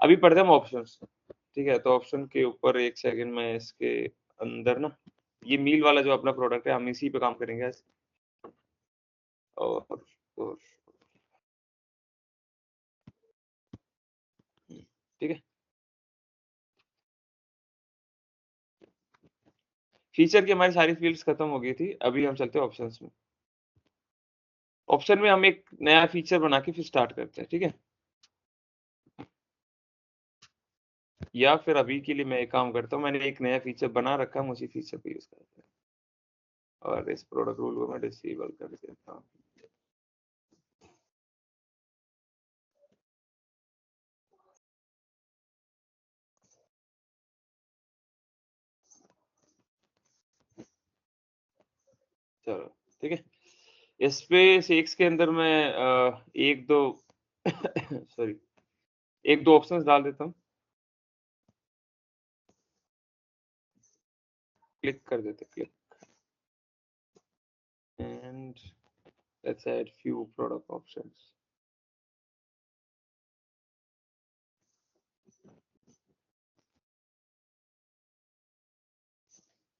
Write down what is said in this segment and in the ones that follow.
अभी पढ़ते हैं हम ऑप्शंस। ठीक है, तो ऑप्शन के ऊपर एक सेकंड में इसके अंदर ना, ये मील वाला जो अपना प्रोडक्ट है हम इसी पे काम करेंगे आज। और ठीक है, फीचर की हमारी सारी फील्ड्स खत्म हो गई थी, अभी हम चलते हैं ऑप्शंस में। ऑप्शन में हम एक नया फीचर बना के फिर स्टार्ट करते हैं, ठीक है। या फिर अभी के लिए मैं एक काम करता हूँ, मैंने एक नया फीचर बना रखा है, हम उसी फीचर को यूज करते हैं और इस प्रोडक्ट रूल को मैं डिसेबल कर देता हूँ। चलो ठीक है, इस पे सेक्स के अंदर मैं एक दो सॉरी, एक दो ऑप्शंस डाल देता हूँ, क्लिक कर देते, click and let's add few product options.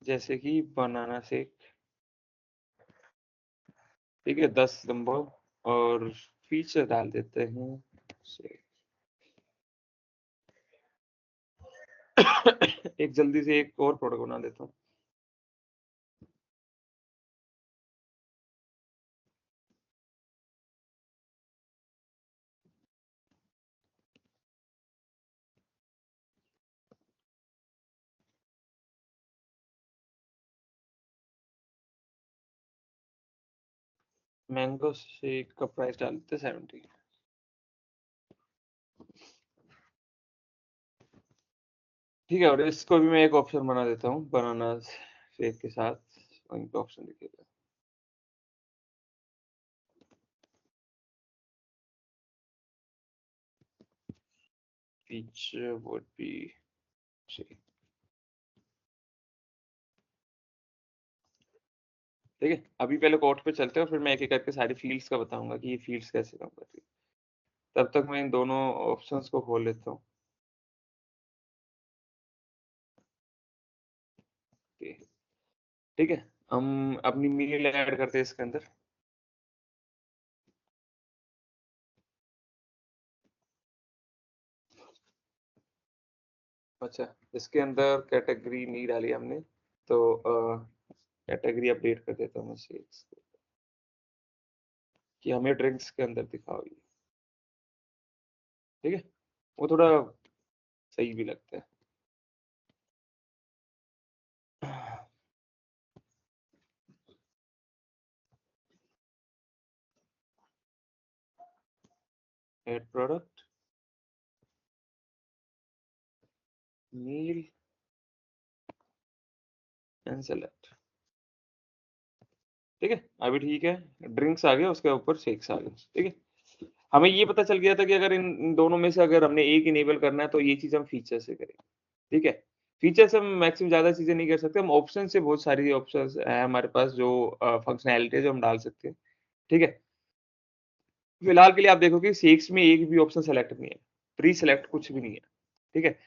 जैसे कि बनाना शेक, ठीक है, 10 नंबर, और फीचर डाल देते हैं शेक। एक जल्दी से एक और प्रोडक्ट बना देता हूँ। मैंगो शेक का प्राइस डाल देते 70। ठीक है, और इसको भी मैं एक ऑप्शन बना देता हूँ, बनाना शेक के साथ वहीं पे ऑप्शन दिखेगा। Feature would be shake. ठीक है, अभी पहले कोड पे चलते हैं, फिर मैं एक एक करके सारी फील्ड्स का बताऊंगा कि ये फील्ड्स कैसे काम कर रही है। तब तक मैं इन दोनों ऑप्शंस को खोल लेता हूँ। ठीक है, हम अपनी मेल ऐड करते हैं इसके अंदर। अच्छा, इसके अंदर कैटेगरी नहीं डाली हमने, तो कैटेगरी अपडेट कर देता हूँ मैं शेक्स कि हमें ड्रिंक्स के अंदर दिखाओ ये। ठीक है, वो थोड़ा सही भी लगता है। Add product, meal and select. ठीक है, अभी ठीक है, ड्रिंक्स आ गया, उसके ऊपर शेक्स आ गए। ठीक है, हमें ये पता चल गया था कि अगर इन दोनों में से अगर हमने एक इनेबल करना है तो ये चीज हम फीचर से करेंगे। ठीक है, फीचर से हम मैक्सिमम ज्यादा चीजें नहीं कर सकते, हम ऑप्शन से बहुत सारी ऑप्शंस है हमारे पास जो फंक्शनैलिटी है जो हम डाल सकते हैं। ठीक है, फिलहाल के लिए आप देखो कि शेक्स में एक भी ऑप्शन सेलेक्ट नहीं है, प्री सेलेक्ट कुछ भी नहीं है। ठीक है,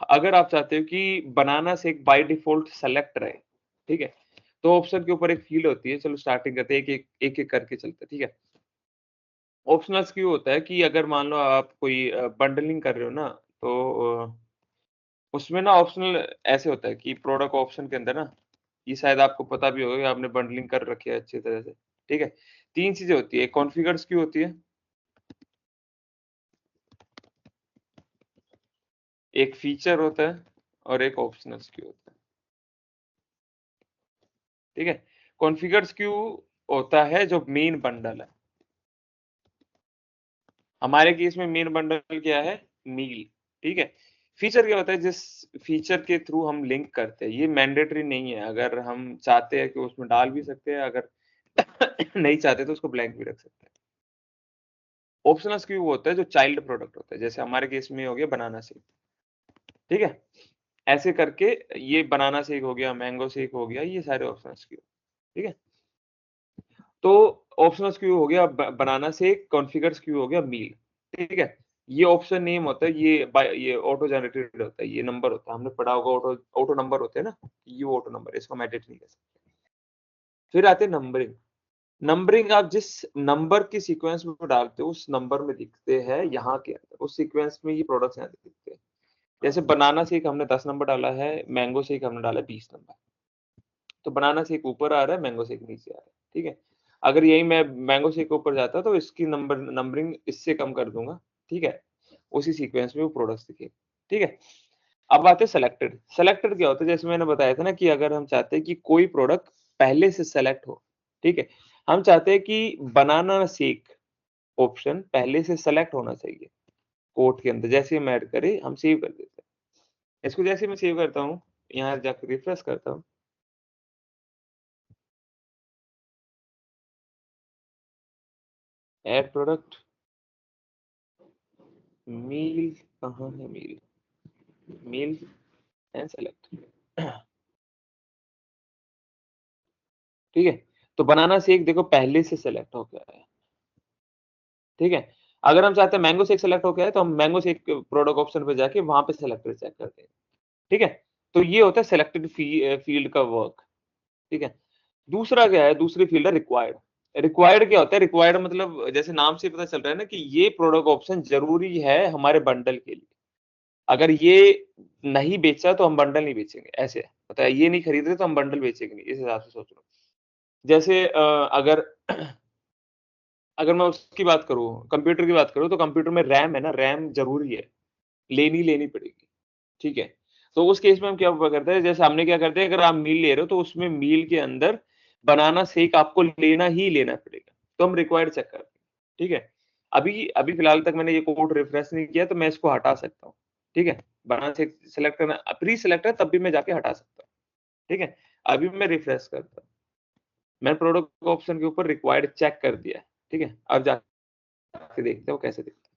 अगर आप चाहते हो कि banana shake by default select रहे, ठीक है, तो ऑप्शन के ऊपर एक फील्ड होती है, चलो स्टार्टिंग करते हैं, एक एक करके चलते हैं। ठीक है, ऑप्शनल्स क्यों होता है कि अगर मान लो आप कोई बंडलिंग कर रहे हो ना, तो उसमें ना ऑप्शनल ऐसे होता है कि प्रोडक्ट ऑप्शन के अंदर ना, ये शायद आपको पता भी होगा कि आपने बंडलिंग कर रखी है अच्छी तरह से। ठीक है, तीन चीजें होती है, कॉन्फ़िगर्स क्यों होती है, एक फीचर होता है और एक ऑप्शनल्स क्यों होता है। ठीक है, कॉन्फ़िगर्स क्यों होता है जो मेन बंडल है, हमारे केस में मेन बंडल क्या है, मील। ठीक है, फीचर क्या होता है, जिस फीचर के थ्रू हम लिंक करते हैं, ये मैंडेटरी नहीं है, अगर हम चाहते हैं कि उसमें डाल भी सकते हैं, अगर नहीं चाहते तो उसको ब्लैंक भी रख सकते हैं। ऑप्शनल्स क्यों होता है जो चाइल्ड प्रोडक्ट होता है, जैसे हमारे केस में हो गया बनाना शेक। ठीक है, ऐसे करके ये बनाना शेक हो गया, मैंगो शेक हो गया, ये सारे ऑप्शनल्स क्यों। ठीक है, तो ऑप्शनल्स क्यों हो गया बनाना शेक, कॉन्फ़िगर्स क्यों हो गया मील। ठीक है, ये ऑप्शन नेम होता है, ये ऑटो जनरेटेड होता है, ये नंबर होता है, हमने पढ़ा होगा ऑटो ऑटो नंबर होते हैं ना, ये ऑटो नंबर, इसको हम एडिट नहीं कर सकते। फिर आते हैं नंबरिंग। नंबरिंग आप जिस नंबर की सीक्वेंस में डालते हो उस नंबर में दिखते हैं यहाँ के अंदर, उस सीक्वेंस में ये प्रोडक्ट्स यहाँ दिखते हैं। जैसे बनाना शेक हमने 10 नंबर डाला है, मैंगो शेक हमने डाला है 20 नंबर। तो बनाना शेक ऊपर आ रहा है, मैंगो शेक नीचे आ रहा है, ठीक है? अगर यही मैं मैंगो शेक के ऊपर जाता तो इसकी नंबरिंग इससे कम कर दूँगा, ठीक है? उसी सीक्वेंस में वो प्रोडक्ट्स दिखेगा, ठीक है? अब आते हैं सेलेक्टेड। सेलेक्टेड क्या होता है? जैसे मैंने बताया था ना कि अगर हम चाहते हैं कि कोई प्रोडक्ट पहले से सेलेक्ट हो, ठीक है? हम चाहते हैं कि बनाना शेक ऑप्शन पहले से सेलेक्ट होना चाहिए कोड के अंदर। जैसे ही हम ऐड करें, हम सेव कर देते हैं। इसको जैसे ही मैं सेव करता हूँ, यहाँ जाके रिफ्रेश करता हूँ। ऐड प्रोडक्ट, मील कहाँ है मील? मील एंड सेलेक्ट। ठीक है? तो बनाना शेक देखो पहले से सेलेक्ट हो गया है, ठीक है? अगर हम चाहते हैं मैंगो शेक सेलेक्ट हो गया है, तो हम मैंगो शेक प्रोडक्ट ऑप्शन पे जाके वहाँ पे सेलेक्टेड चेक करते हैं, ठीक है? तो ये होता है सेलेक्टेड फील्ड का वर्क, ठीक है? दूसरा क्या है, दूसरी फील्ड है रिक्वायर्ड। रिक्वायर्ड क्या होता है? रिक्वायर्ड मतलब जैसे नाम से ही पता चल रहा है ना कि ये प्रोडक्ट ऑप्शन ज़रूरी है हमारे बंडल के लिए। अगर ये नहीं बेचा तो हम बंडल नहीं बेचेंगे, ऐसे है। पता है ये नहीं खरीद रहे तो हम बंडल बेचेंगे नहीं, इस हिसाब से सोच लो। जैसे अगर अगर मैं उसकी बात करूँ, कंप्यूटर की बात करूँ तो कंप्यूटर में रैम है ना, रैम ज़रूरी है, लेनी पड़ेगी, ठीक है? तो उस केस में हम क्या हुआ करते हैं, जैसे हमने क्या करते हैं, अगर आप मील ले रहे हो तो उसमें मील के अंदर बनाना शेक आपको लेना ही लेना पड़ेगा, तो हम रिक्वायर्ड चेक करते हैं, ठीक है? अभी अभी फिलहाल तक मैंने ये कोड रिफ्रेश नहीं किया तो मैं इसको हटा सकता हूँ, ठीक है? बनाना शेक सेलेक्ट करना प्री सेलेक्ट है तब भी मैं जाके हटा सकता हूँ, ठीक है? अभी मैं रिफ्रेश करता हूँ, मैंने प्रोडक्ट ऑप्शन के ऊपर रिक्वायर्ड चेक कर दिया है, ठीक है? अब जाके देखते हो कैसे दिखता है।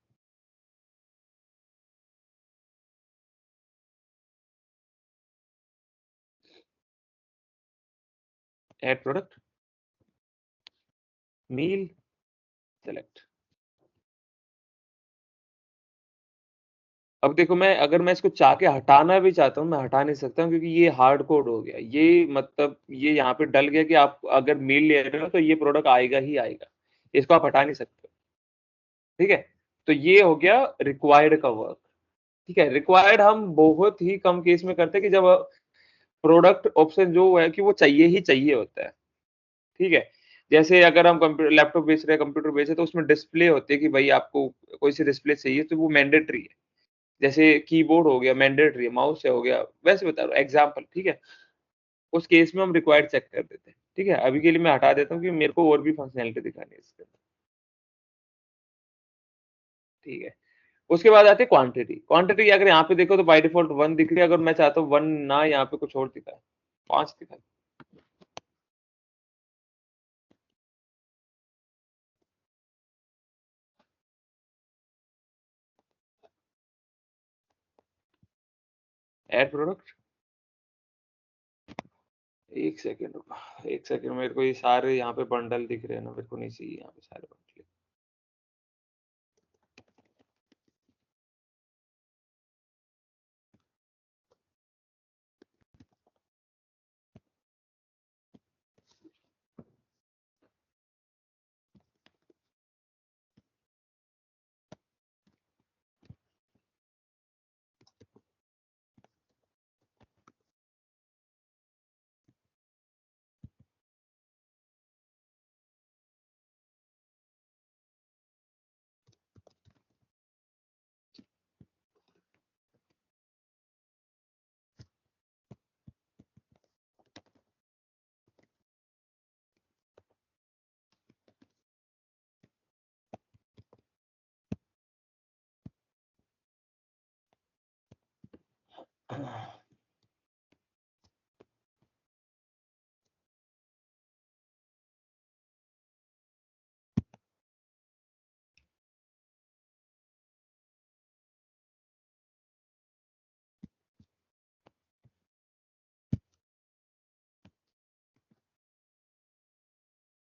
Add product, meal, select. अब देखो मैं इसको चाह के हटाना भी चाहता हूँ, मैं हटा नहीं सकता हूँ क्योंकि ये हार्ड कोड हो गया। ये मतलब ये यहाँ पे डल गया कि आप अगर मील ले रहे हो तो ये प्रोडक्ट आएगा ही आएगा। इसको आप हटा नहीं सकते, ठीक है? तो ये हो गया रिक्वायर्ड का वर्क, ठीक है? रिक्वायर्ड हम बहुत ही कम केस में करते हैं कि जब प्रोडक्ट ऑप्शन जो है कि वो चाहिए ही चाहिए होता है, ठीक है? जैसे अगर हम लैपटॉप बेच रहे हैं, कंप्यूटर बेच रहे हैं तो उसमें डिस्प्ले होती है कि भाई आपको कोई सी डिस्प्ले चाहिए तो वो मैंडेटरी है। जैसे कीबोर्ड हो गया मैंडेटरी है, माउस से हो गया, वैसे बता रहा हूँ एग्ज़ाम्पल, ठीक है? उस केस में हम रिक्वायर्ड चेक कर देते हैं, ठीक है? अभी के लिए मैं हटा देता हूँ कि मेरे को और भी फंक्शनैलिटी दिखानी है इसके अंदर, ठीक है? उसके बाद आती है क्वांटिटी। क्वांटिटी अगर यहाँ पे देखो तो बाय डिफ़ॉल्ट 1 दिख रही है, अगर मैं चाहता हूँ 1 ना यहाँ पे कुछ और दिखाए, 5 दिखाए। ऐड प्रोडक्ट, 1 सेकंड रुको, 1 सेकंड मेरे को ये सारे यहाँ पे बंडल दिख रहे हैं ना, मेरे को नहीं चाहिए यहाँ पे सारे बंडल।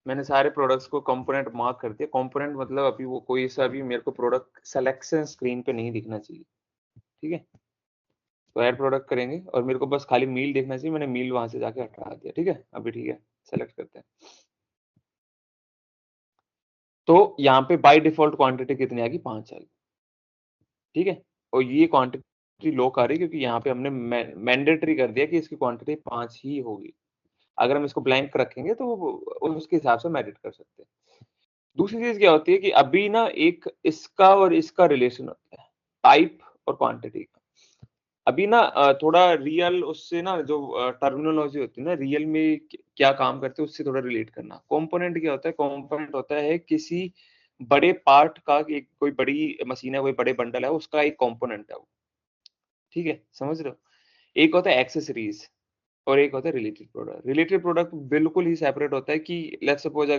मैंने सारे प्रोडक्ट्स को कंपोनेंट मार्क कर दिया। कंपोनेंट मतलब अभी वो कोई सा भी मेरे को प्रोडक्ट सिलेक्शन स्क्रीन पे नहीं दिखना चाहिए, ठीक है? तो ऐड प्रोडक्ट करेंगे और मेरे को बस खाली मील देखना चाहिए, मैंने मील वहाँ से जाके हटा दिया, ठीक है? अभी ठीक है, सेलेक्ट करते हैं। तो यहाँ पे बाय डिफ़ॉल्ट क्वांटिटी कितनी आ गई? 5 आ गई, ठीक है? और ये क्वांटिटी लो आ रही है क्योंकि यहाँ पे हमने मैंडेटरी कर दिया कि इसकी क्वांटिटी 5 ही होगी। अगर हम इसको ब्लैंक रखेंगे तो वो उसके हिसाब से हम एडिट कर सकते हैं। दूसरी चीज़ क्या होती है कि अभी ना एक इसका और इसका रिलेशन होता है, टाइप और क्वांटिटी का। अभी ना थोड़ा रियल उससे ना जो टर्मिनोलॉजी होती है ना, रियल में क्या काम करते हैं उससे थोड़ा रिलेट करना। कंपोनेंट क्या होता है? कंपोनेंट होता है किसी बड़े पार्ट का, एक कोई बड़ी मशीन है, कोई बड़े बंडल है, उसका एक कंपोनेंट है वो, ठीक है? समझ रहे हो? एक होता है एक्सेसरीज़ और एक होता है रिलेटेड प्रोडक्ट। रिलेटेड प्रोडक्ट बिल्कुल ही सेपरेट होता है कि लेट्स सपोज़ अ,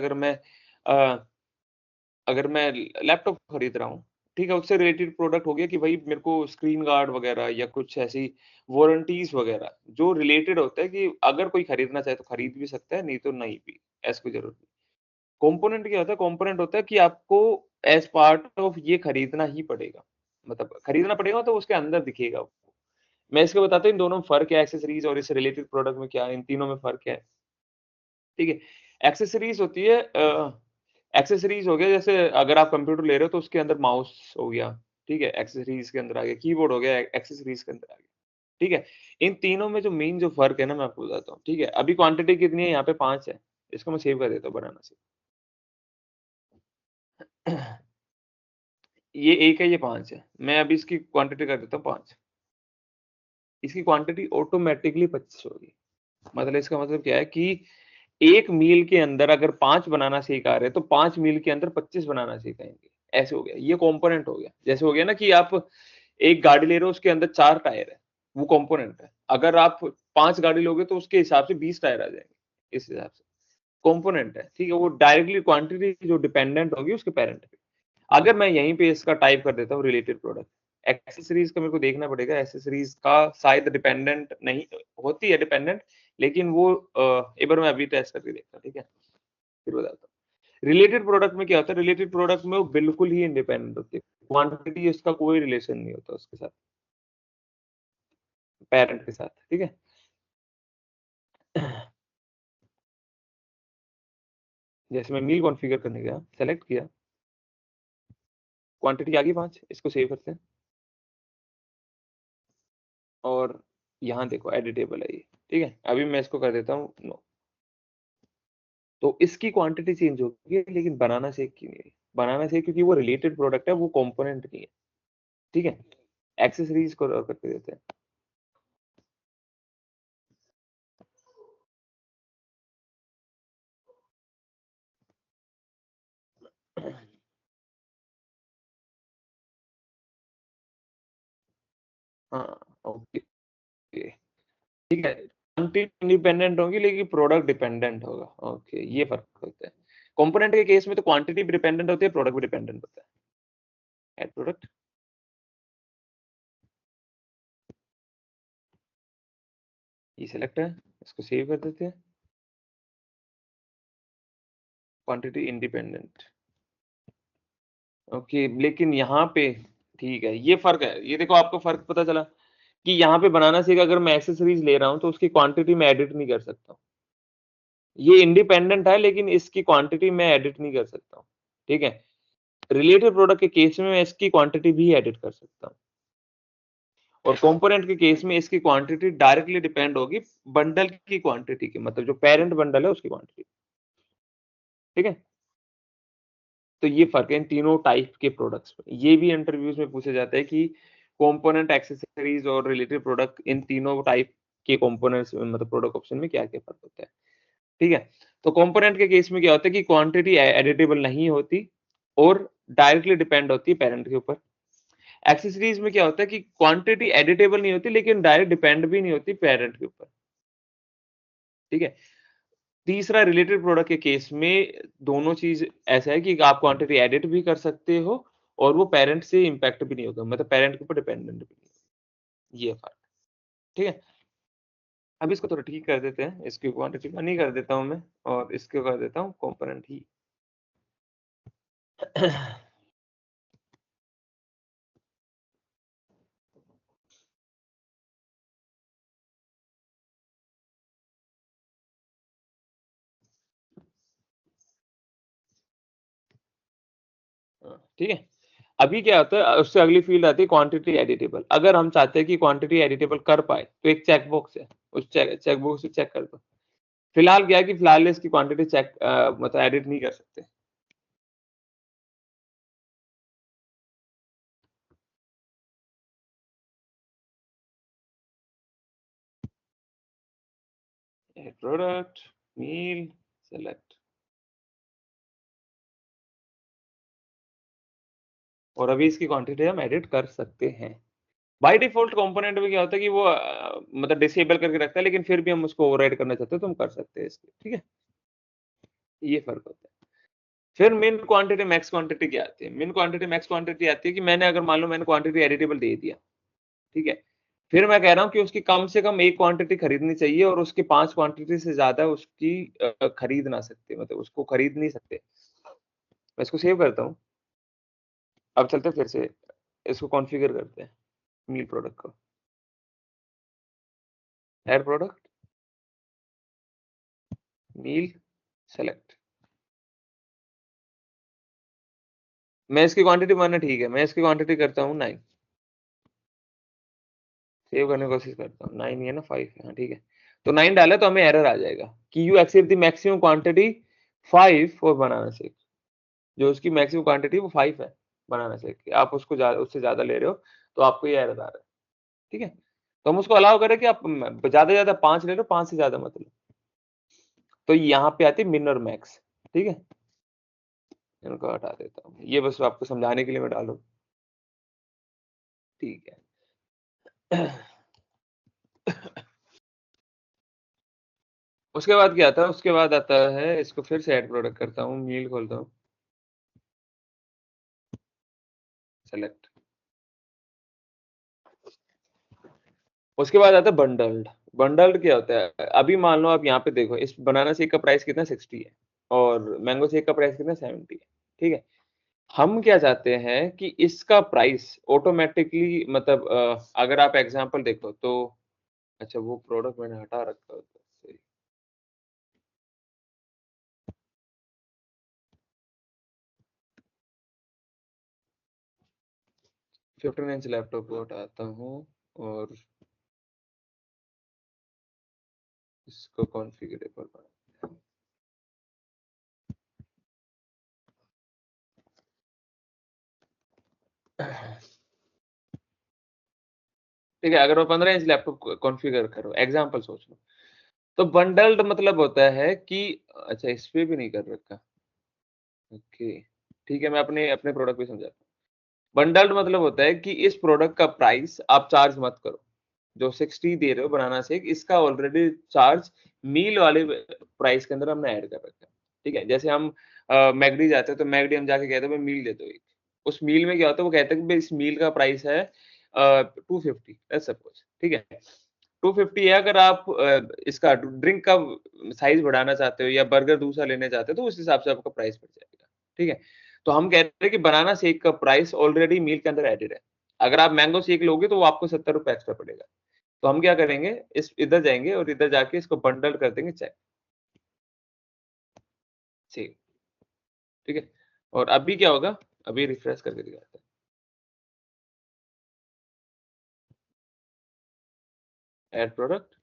अगर मैं लैपटॉप खरीद रहा हूँ, ठीक है? उससे रिलेटेड प्रोडक्ट हो गया कि भई मेरे को स्क्रीन गार्ड वगैरह या कुछ ऐसी वारंटीज़ वगैरह जो रिलेटेड होता है कि अगर कोई खरीदना चाहे तो खरीद भी सकता है, नहीं तो नहीं भी, ऐसी कोई ज़रूरत नहीं। कंपोनेंट क्या होता है? कंपोनेंट होता है कि आपको एज़ पार्ट ऑफ ये खरीदना ही पड़ेगा। मतलब खरीदना पड़ेगा तो उसके अंदर दिखेगा वो। मैं इसको बताता हूँ इन दोनों में फ़र्क क्या है, एक्सेसरीज़ और इस रिलेटेड प्रोडक्ट में क्या है, इन तीनों में फ़र्क क्या है, ठीक है? एक्सेसरीज़ होती है एक्सेसरीज़ हो गया जैसे अगर आप कंप्यूटर ले रहे हो तो उसके अंदर माउस हो गया, ठीक है? एक्सेसरीज़ के अंदर आ गया, कीबोर्ड हो गया, एक्सेसरीज़ के अंदर आ गया, ठीक है? इन तीनों में जो मेन जो फ़र्क है ना मैं आपको बताता हूँ, ठीक है? अभी क्वांटिटी कितनी है? यहाँ पे 5 है। इसको मैं सेव कर देता हूँ बनाना से। ये 1 है, ये 5 है। मैं अभी इसकी क्वांटिटी कर देता हूँ 5। इसकी क्वांटिटी ऑटोमैटिकली 25 होगी। मतलब इसका मतलब क्या है कि 1 मील के अंदर अगर 5 बनाना सिखा रहे हैं, तो 5 मील के अंदर 25 बनाना सिखाएँगे, ऐसे हो गया। ये कंपोनेंट हो गया। जैसे हो गया ना कि आप एक गाड़ी ले रहे हो, उसके अंदर 4 टायर है, वो कंपोनेंट है। अगर आप 5 गाड़ी लोगे तो उसके हिसाब से 20 टायर आ जाएँगे, इस हिसाब से। कंपोनेंट है, ठीक है? वो डायरेक्टली क्वांटिटी जो डिपेंडेंट होगी उसके पैरेंट पे। अगर मैं यहीं पे इसका टाइप कर देता हूँ रिलेटेड प्रोडक्ट, एक्सेसरीज़ का मेरे को देखना पड़ेगा, एक्सेसरीज़ का शायद डिपेंडेंट नहीं होती है डिपेंडेंट, लेकिन वो एक बार मैं अभी टेस्ट करके देखता हूँ, ठीक है? फिर बताता हूँ। रिलेटेड प्रोडक्ट में क्या होता है, रिलेटेड प्रोडक्ट में वो बिल्कुल ही इंडिपेंडेंट होती है। क्वांटिटी इसका कोई रिलेशन नहीं होता उसके साथ, पैरेंट के साथ, ठीक है? जैसे मैं मील कॉन्फ़िगर करने गया, सेलेक्ट किया, क्वांटिटी आ गई 5, इसको सेव करते हैं और यहाँ देखो एडिटेबल है ये, ठीक है? अभी मैं इसको कर देता हूँ नो। तो इसकी क्वांटिटी चेंज होगी लेकिन बनाना शेक की नहीं। बनाना शेक क्योंकि वो रिलेटेड प्रोडक्ट है, वो कंपोनेंट नहीं है, ठीक है? एक्सेसरीज़ को करके देते हैं। हाँ, ओके, ठीक है। क्वांटिटी इंडिपेंडेंट होगी लेकिन प्रोडक्ट डिपेंडेंट होगा। ओके, ये फ़र्क होता है। कंपोनेंट के केस में तो क्वांटिटी भी डिपेंडेंट होती है, प्रोडक्ट भी डिपेंडेंट होता है। एड प्रोडक्ट, ये सिलेक्ट है, इसको सेव कर देते हैं। क्वांटिटी इंडिपेंडेंट, ओके, लेकिन यहाँ पे ठीक है, ये फ़र्क है। ये देखो आपको फ़र्क पता चला कि यहाँ पे बनाना सीखा अगर मैं एक्सेसरीज़ ले रहा हूँ तो उसकी क्वांटिटी मैं एडिट नहीं कर सकता। ये इंडिपेंडेंट है लेकिन इसकी क्वांटिटी मैं एडिट नहीं कर सकता हूँ, ठीक है? रिलेटेड प्रोडक्ट के केस में मैं इसकी क्वांटिटी भी एडिट कर सकता हूँ और कंपोनेंट के केस में इसकी क्वांटिटी डायरेक्टली डिपेंड होगी बंडल की क्वांटिटी की, मतलब जो पेरेंट बंडल है उसकी क्वांटिटी, ठीक है? तो ये फ़र्क है इन तीनों टाइप के प्रोडक्ट्स में। ये भी इंटरव्यूज़ में पूछा जाता है कि कंपोनेंट, एक्सेसरीज़ और रिलेटेड प्रोडक्ट इन तीनों टाइप के कंपोनेंट्स में मतलब प्रोडक्ट ऑप्शन में क्या-क्या फ़र्क होता है, ठीक है? तो कंपोनेंट के केस में क्या होता है कि क्वांटिटी एडिटेबल नहीं होती और डायरेक्टली डिपेंड होती है पेरेंट के ऊपर। एक्सेसरीज़ में क्या होता है कि क्वांटिटी एडिटेबल नहीं होती लेकिन डायरेक्ट डिपेंड भी नहीं होती पेरेंट के ऊपर, ठीक है? तीसरा रिलेटेड प्रोडक्ट के केस में दोनों चीज़ ऐसा है कि आप क्वांटिटी एडिट भी कर सकते हो और वो पेरेंट से इम्पैक्ट भी नहीं होगा, मतलब पेरेंट के ऊपर डिपेंडेंट भी नहीं है। ये फ़र्क, ठीक है? अब इसको थोड़ा ठीक कर देते हैं, इसकी क्वांटिटी मनी कर देता हूँ मैं और इसको कर देता हूँ कंपोनेंट ही। ठीक है। अभी क्या होता है, उससे अगली फील्ड आती है क्वांटिटी एडिटेबल। अगर हम चाहते हैं कि क्वांटिटी एडिटेबल कर पाए तो एक चेक बॉक्स है, उस चेक बॉक्स से चेक कर दो। फिलहाल क्या है कि फिलहाल इसकी क्वांटिटी चेक मतलब एडिट नहीं कर सकते। प्रोडक्ट मील सेलेक्ट, और अभी इसकी क्वांटिटी हम एडिट कर सकते हैं। बाय डिफॉल्ट कंपोनेंट में क्या होता है कि वो मतलब डिसेबल करके रखता है, लेकिन फिर भी हम उसको ओवरराइड करना चाहते हैं तो हम कर सकते हैं इसके, ठीक है। ये फर्क होता है। फिर मिन क्वांटिटी मैक्स क्वांटिटी क्या आती है? मिन क्वांटिटी मैक्स क्वांटिटी आती है कि मैंने अगर मान लो मैंने क्वांटिटी एडिटेबल दे दिया, ठीक है। फिर मैं कह रहा हूँ कि उसकी कम से कम 1 क्वांटिटी खरीदनी चाहिए और उसकी 5 क्वांटिटी से ज़्यादा उसकी खरीद ना सकते, मतलब उसको खरीद नहीं सकते। मैं इसको सेव करता हूँ। अब चलते हैं फिर से, इसको कॉन्फ़िगर करते हैं, मील प्रोडक्ट को। Add product, meal, select. मैं इसकी क्वांटिटी माना ठीक है, मैं इसकी क्वांटिटी करता हूँ 9। सेव करने की कोशिश करता हूँ, 9 ही है ना, 5 है, हाँ ठीक है। तो 9 डाला तो हमें एरर आ जाएगा कि you except the maximum quantity 5 for banana shake. जो उसकी मैक्सिमम क्वांटिटी वो 5 है बनाना शेक की, आप उसको उससे ज़्यादा ले रहे हो तो आपको ये एरर आ रहा है, ठीक है। तो हम उसको अलाउ करें कि आप ज़्यादा से ज़्यादा 5 ले लो, 5 से ज़्यादा मत लो। तो यहाँ पे आती है मिन और मैक्स, ठीक है। इनको हटा देता हूँ, ये बस आपको समझाने के लिए मैं डालूँ, ठीक है। उसके बाद क्या आता है, उसके बाद आता है, इसको फिर से ऐड प्रोडक्ट करता हूँ, मील खोलता हूँ, सेलेक्ट। उसके बाद आता है बंडल्ड। बंडल्ड क्या होता है? अभी मान लो आप यहाँ पे देखो, इस बनाना शेक का प्राइस कितना 60 है और मैंगो शेक का प्राइस कितना 70 है, ठीक है। हम क्या चाहते हैं कि इसका प्राइस ऑटोमेटिकली, मतलब अगर आप एग्जांपल देखो तो, अच्छा वो प्रोडक्ट मैंने हटा रखा है, 15 इंच लैपटॉप को हटाता हूँ और इसको कॉन्फ़िगरेबल बनाते हैं। ठीक है, अगर मैं 15 इंच लैपटॉप कॉन्फ़िगर करूँ, एग्जांपल सोच लो, तो बंडल्ड मतलब होता है कि, अच्छा इस पे भी नहीं कर रखा, ओके, ठीक है, मैं अपने अपने प्रोडक्ट पे समझाता हूँ। बंडल्ड मतलब होता है कि इस प्रोडक्ट का प्राइस आप चार्ज मत करो। जो 60 दे रहे हो बनाना शेक, इसका ऑलरेडी चार्ज मील वाले प्राइस के अंदर हमने ऐड कर रखा है। ठीक है? जैसे हम मैकडी जाते हैं तो मैकडी हम जाके कहते हैं भाई मील दे दो एक। उस मील में क्या होता है, वो कहते हैं कि भई इस मील का प्राइस है 250 लेट्स सपोज़, ठीक है? 250 है, अगर आप इसका ड्रिंक का साइज़ बढ़ाना चाहते हो या बर्गर दूसरा लेने चाहते हो तो उस हिसाब से आपका प्राइस बढ़ जाएगा। ठीक है? तो हम कह रहे हैं कि बनाना शेक का प्राइस ऑलरेडी मील के अंदर एडेड है। अगर आप मैंगो शेक लोगे तो वो आपको ₹70 एक्स्ट्रा पड़ेगा। तो हम क्या करेंगे, इस इधर जाएँगे और इधर जाके इसको बंडल कर देंगे चेक, सेव, ठीक है? और अभी क्या होगा, अभी रिफ्रेश करके दिखाते हैं। ऐड प्रोडक्ट,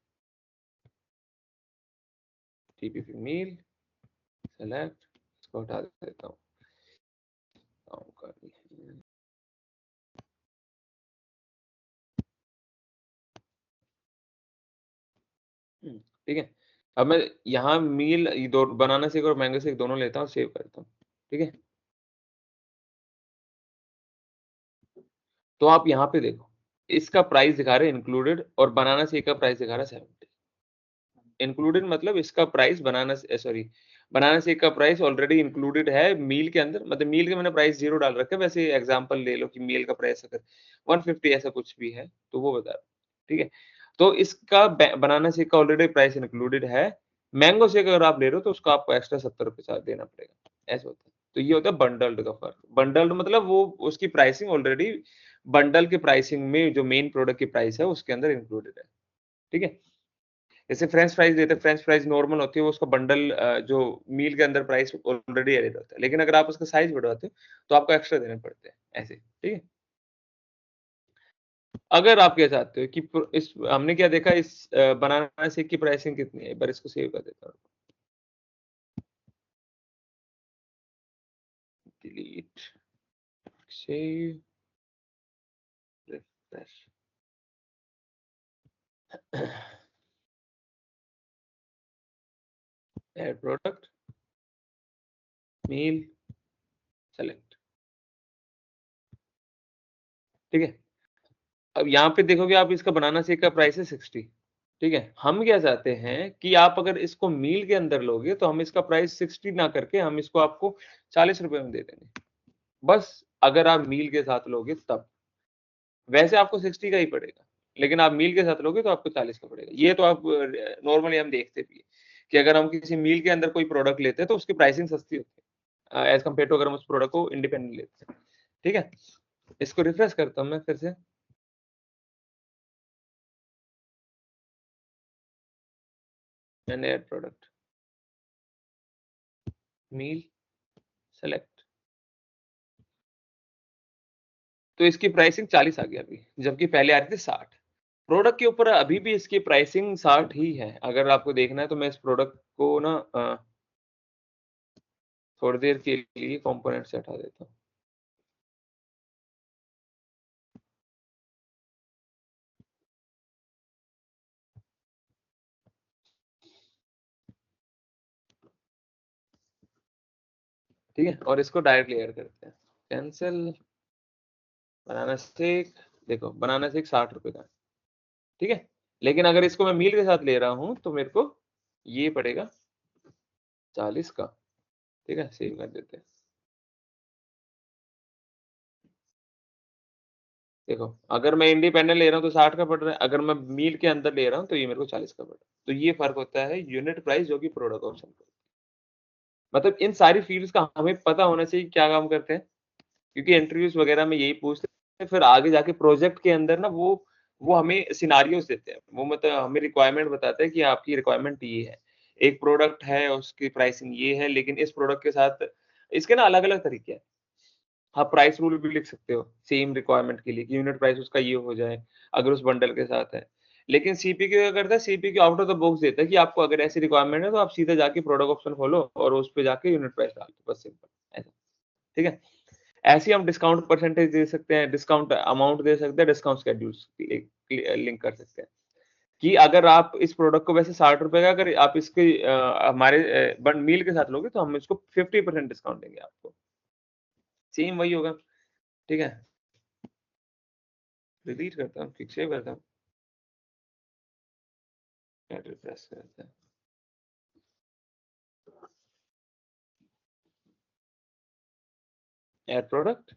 टीपीपी मील, सेलेक्ट, इसको हटा देता हूँ। ठीक है? अब मैं यहाँ मील ये दो बनाना शेक और मैंगो शेक दोनों लेता हूँ, सेव करता हूँ, ठीक है? तो आप यहाँ पे देखो, इसका प्राइस दिखा रहे हैं इंक्लूडेड और बनाना शेक का प्राइस दिखा रहा है 70। इंक्लूडेड मतलब इसका प्राइस बनाना शेक का प्राइस ऑलरेडी इंक्लूडेड है मील के अंदर, मतलब मील के मैंने प्राइस 0 डाल रखा है, वैसे एग्जांपल ले लो कि मील का प्राइस अगर 150 ऐसा कुछ भी है, तो वो बता रहा हूँ, ठीक है? तो इसका बनाना शेक का ऑलरेडी प्राइस इंक्लूडेड है। मैंगो शेक अगर आप ले रहे हो तो उसको आपको एक्स्ट्रा 70 रुपए चार्ज देना पड़ेगा, ऐसा होता है। तो ये होता है बंडल्ड का फ़र्क। बंडल्ड मतलब वो उसकी प्राइसिंग ऑलरेडी बंडल के प्राइसिंग में जो मेन प्रोडक्ट की प्राइस है उसके अंदर इंक्लूडेड है, ठीक है? जैसे फ्रेंच फ्राइज़ लेते हैं, फ्रेंच फ्राइज़ नॉर्मल होती है, वो उसका बंडल जो मील के अंदर प्राइस ऑलरेडी एडेड होता है। लेकिन अगर आप उसका साइज़ बढ़वाते हो, तो आपको एक्स्ट्रा देने पड़ते हैं, ऐसे, ठीक है? अगर आप क्या चाहते हो कि इस हमने क्या देखा इस बनाना शेक की प्राइसिंग कितनी है? एक बार इसको सेव कर देता हूँ। Delete, save, refresh. Add product, meal, select, ठीक है? अब यहाँ पे देखोगे आप इसका बनाना शेक का प्राइस है 60, ठीक है? हम क्या चाहते हैं कि आप अगर इसको मील के अंदर लोगे तो हम इसका प्राइस 60 ना करके हम इसको आपको 40 रुपए में दे देंगे। बस अगर आप मील के साथ लोगे तब। वैसे आपको 60 का ही पड़ेगा, लेकिन आप मील के साथ लोगे तो आपको 40 का पड़ेगा। ये तो आप नॉर्मली हम देखते भी हैं, कि अगर हम किसी मील के अंदर कोई प्रोडक्ट लेते हैं तो उसकी प्राइसिंग सस्ती होती है एज़ कम्पेयर टू अगर हम उस प्रोडक्ट को इंडिपेंडेंट लेते हैं, ठीक है? इसको रिफ्रेश करता हूँ मैं फिर से। And add product, meal, select. तो इसकी प्राइसिंग 40 आ गई अभी, जबकि पहले आ रही थी 60। प्रोडक्ट के ऊपर अभी भी इसकी प्राइसिंग 60 ही है। अगर आपको देखना है तो मैं इस प्रोडक्ट को ना थोड़ी देर के लिए कंपोनेंट से हटा देता हूँ। ठीक है? और इसको डायरेक्टली ऐड करते हैं। कैंसल, बनाना शेक, देखो बनाना शेक 60 रुपए का है, ठीक है? लेकिन अगर इसको मैं मील के साथ ले रहा हूँ तो मेरे को ये पड़ेगा 40 का, ठीक है? सेव कर देते हैं। देखो, अगर मैं इंडिपेंडेंट ले रहा हूँ तो 60 का पड़ रहा है, अगर मैं मील के अंदर ले रहा हूँ तो ये मेरे को 40 का पड़ रहा है। तो ये फ़र्क होता है यूनिट प्राइस जो कि प्रोडक्ट ऑप्शन का। मतलब इन सारी फील्ड्स का हमें पता होना चाहिए क्या काम करते हैं, क्योंकि इंटरव्यूज़ वगैरह में यही पूछते हैं, फिर आगे जाके प्रोजेक्ट के अंदर ना वो हमें सिनेरियोज़ देते हैं। वो मतलब हमें रिक्वायरमेंट बताते हैं कि आपकी रिक्वायरमेंट ये है। एक प्रोडक्ट है, उसकी प्राइसिंग ये है, लेकिन इस प्रोडक्ट के साथ इसके ना अलग-अलग तरीके हैं। आप प्राइस रूल भी लिख सकते हो, सेम रिक्वायरमेंट के लिए कि यूनिट प्राइस उसका ये हो जाए, अगर उस बंडल के साथ है। लेकिन सीपीक्यू क्या करता है, CPQ out of the box देता है कि आपको अगर ऐसी रिक्वायरमेंट है तो आप सीधा जाके प्रोडक्ट ऑप्शन खोलो और उस पे जाके यूनिट प्राइस डाल दो, बस सिंपल ऐसा, ठीक है? ऐसे ही हम डिस्काउंट परसेंटेज दे सकते हैं, डिस्काउंट अमाउंट दे सकते हैं, डिस्काउंट शेड्यूल्स लिंक कर सकते हैं, कि अगर आप इस प्रोडक्ट को वैसे ₹60 का अगर आप इसके हमारे बन मील के साथ लोगे तो हम इसको 50% डिस्काउंट देंगे आपको। सेम वही होगा, ठीक है? डिलीट करता हूँ, फिर सेव करता हूँ, ऐड रिफ्रेश करते हैं। ऐड प्रोडक्ट,